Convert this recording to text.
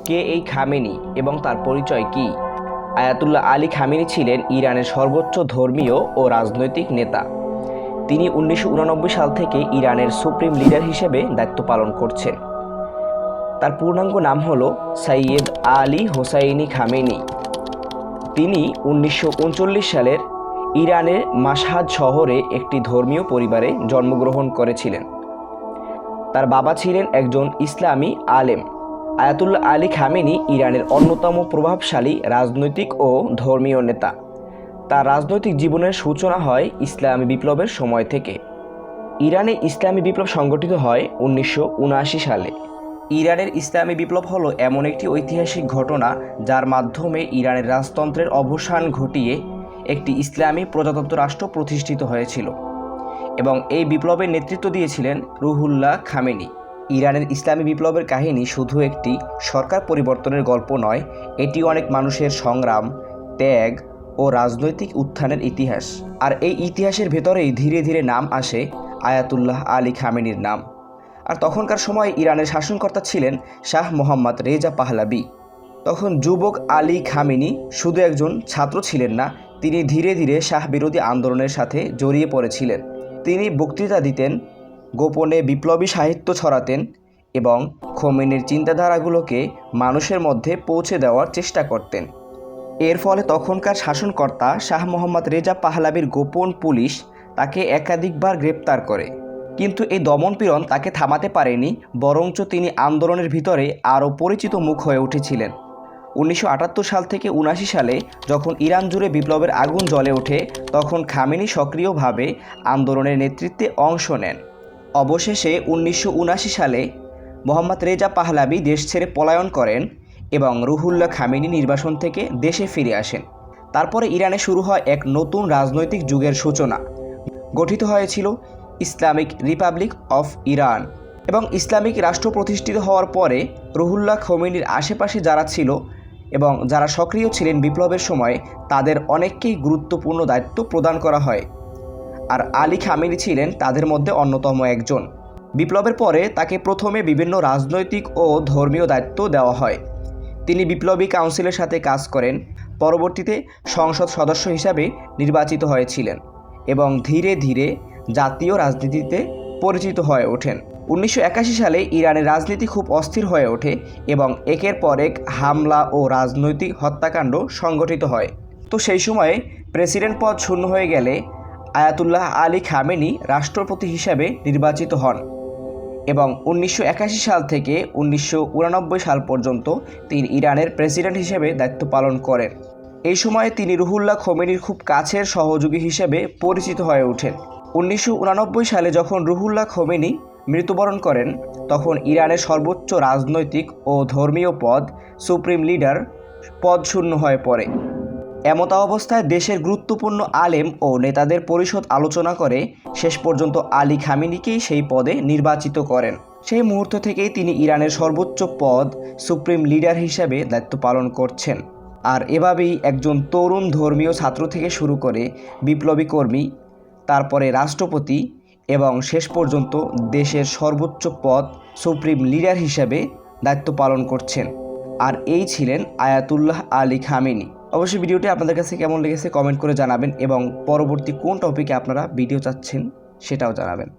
কে এই খামেনি এবং তার পরিচয় কি? আয়াতুল্লাহ আলী খামেনি ছিলেন ইরানের সর্বোচ্চ ধর্মীয় ও রাজনৈতিক নেতা। তিনি 1989 সাল থেকে ইরানের সুপ্রিম লিডার হিসেবে দায়িত্ব পালন করছেন। তার পূর্ণাঙ্গ নাম হল সৈয়দ আলী হোসাইনি খামেনি। তিনি 1939 সালের ইরানের মাশহাদ শহরে একটি ধর্মীয় পরিবারে জন্মগ্রহণ করেছিলেন। তার বাবা ছিলেন একজন ইসলামী আলেম। আয়াতুল্লাহ আলী খামেনি ইরানের অন্যতম প্রভাবশালী রাজনৈতিক ও ধর্মীয় নেতা। তার রাজনৈতিক জীবনের সূচনা হয় ইসলামী বিপ্লবের সময় থেকে। ইরানে ইসলামী বিপ্লব সংগঠিত হয় 1979 সালে। ইরানের ইসলামী বিপ্লব হলো এমন একটি ঐতিহাসিক ঘটনা যার মাধ্যমে ইরানের রাজতন্ত্রের অবসান ঘটিয়ে একটি ইসলামী প্রজাতন্ত্র রাষ্ট্র প্রতিষ্ঠিত হয়েছিল এবং এই বিপ্লবের নেতৃত্ব দিয়েছিলেন রুহুল্লাহ খামেনি। ইরানের ইসলামী বিপ্লবের কাহিনী শুধু একটি সরকার পরিবর্তনের গল্প নয়, এটি অনেক মানুষের সংগ্রাম, ত্যাগ ও রাজনৈতিক উত্থানের ইতিহাস। আর এই ইতিহাসের ভেতরেই ধীরে ধীরে নাম আসে আয়াতুল্লাহ আলী খামেনির নাম। আর তখনকার সময় ইরানের শাসনকর্তা ছিলেন শাহ মোহাম্মদ রেজা পাহলাভি। তখন যুবক আলী খামেনি শুধু একজন ছাত্র ছিলেন না, তিনি ধীরে ধীরে শাহ বিরোধী আন্দোলনের সাথে জড়িয়ে পড়েছিলেন। তিনি বক্তৃতা দিতেন, গোপনে বিপ্লবী সাহিত্য ছড়াতেন এবং খোমেনির চিন্তাধারাগুলোকে মানুষের মধ্যে পৌঁছে দেওয়ার চেষ্টা করতেন। এর ফলে তখনকার শাসনকর্তা শাহ মোহাম্মদ রেজা পাহলাভির গোপন পুলিশ তাকে একাধিকবার গ্রেপ্তার করে, কিন্তু এই দমনপীড়ন তাকে থামাতে পারেনি, বরঞ্চ তিনি আন্দোলনের ভিতরে আরও পরিচিত মুখ হয়ে উঠেছিলেন। 1978 সাল থেকে 1979 সালে যখন ইরান জুড়ে বিপ্লবের আগুন জ্বলে ওঠে, তখন খামেনি সক্রিয়ভাবে আন্দোলনের নেতৃত্বে অংশ নেন। অবশেষে 1979 সালে মোহাম্মদ রেজা পাহলাভি দেশ ছেড়ে পলায়ন করেন এবং রুহুল্লাহ খামেনি নির্বাসন থেকে দেশে ফিরে আসেন। তারপরে ইরানে শুরু হয় এক নতুন রাজনৈতিক যুগের সূচনা। গঠিত হয়েছিল ইসলামিক রিপাবলিক অফ ইরান এবং ইসলামিক রাষ্ট্র প্রতিষ্ঠিত হওয়ার পরে রুহুল্লাহ খামেনির আশেপাশে যারা ছিল এবং যারা সক্রিয় ছিলেন বিপ্লবের সময়, তাদের অনেককেই গুরুত্বপূর্ণ দায়িত্ব প্রদান করা হয়। আর আলী খামেনি ছিলেন তাদের মধ্যে অন্যতম একজন। বিপ্লবের পরে তাকে প্রথমে বিভিন্ন রাজনৈতিক ও ধর্মীয় দায়িত্ব দেওয়া হয়। তিনি বিপ্লবী কাউন্সিলের সাথে কাজ করেন, পরবর্তীতে সংসদ সদস্য হিসাবে নির্বাচিত হয়েছিলেন এবং ধীরে ধীরে জাতীয় রাজনীতিতে পরিচিত হয়ে ওঠেন। 1981 সালে ইরানের রাজনীতি খুব অস্থির হয়ে ওঠে এবং একের পর এক হামলা ও রাজনৈতিক হত্যাকাণ্ড সংগঠিত হয়। তো সেই সময়ে প্রেসিডেন্ট পদ শূন্য হয়ে গেলে আয়াতুল্লাহ আলী খামেনি রাষ্ট্রপতি হিসাবে নির্বাচিত হন এবং 1981 সাল থেকে 1989 সাল পর্যন্ত তিনি ইরানের প্রেসিডেন্ট হিসেবে দায়িত্ব পালন করেন। এই সময়ে তিনি রুহুল্লাহ খামেনির খুব কাছের সহযোগী হিসেবে পরিচিত হয়ে ওঠেন। 1989 সালে যখন রুহুল্লাহ খামেনি মৃত্যুবরণ করেন, তখন ইরানের সর্বোচ্চ রাজনৈতিক ও ধর্মীয় পদ সুপ্রিম লিডার পদ শূন্য হয়ে পড়ে। এমতা অবস্থায় দেশের গুরুত্বপূর্ণ আলেম ও নেতাদের পরিষদ আলোচনা করে শেষ পর্যন্ত আলী খামেনিকেই সেই পদে নির্বাচিত করেন। সেই মুহূর্ত থেকেই তিনি ইরানের সর্বোচ্চ পদ সুপ্রিম লিডার হিসেবে দায়িত্ব পালন করছেন। আর এভাবেই একজন তরুণ ধর্মীয় ছাত্র থেকে শুরু করে বিপ্লবী কর্মী, তারপরে রাষ্ট্রপতি এবং শেষ পর্যন্ত দেশের সর্বোচ্চ পদ সুপ্রিম লিডার হিসেবে দায়িত্ব পালন করছেন। আর এই ছিলেন আয়াতুল্লাহ আলী খামেনি। অবশ্যই ভিডিওটি আপনাদের কাছে কেমন লেগেছে কমেন্ট করে জানাবেন এবং পরবর্তী কোন টপিকে আপনারা ভিডিও চাচ্ছেন সেটাও জানাবেন।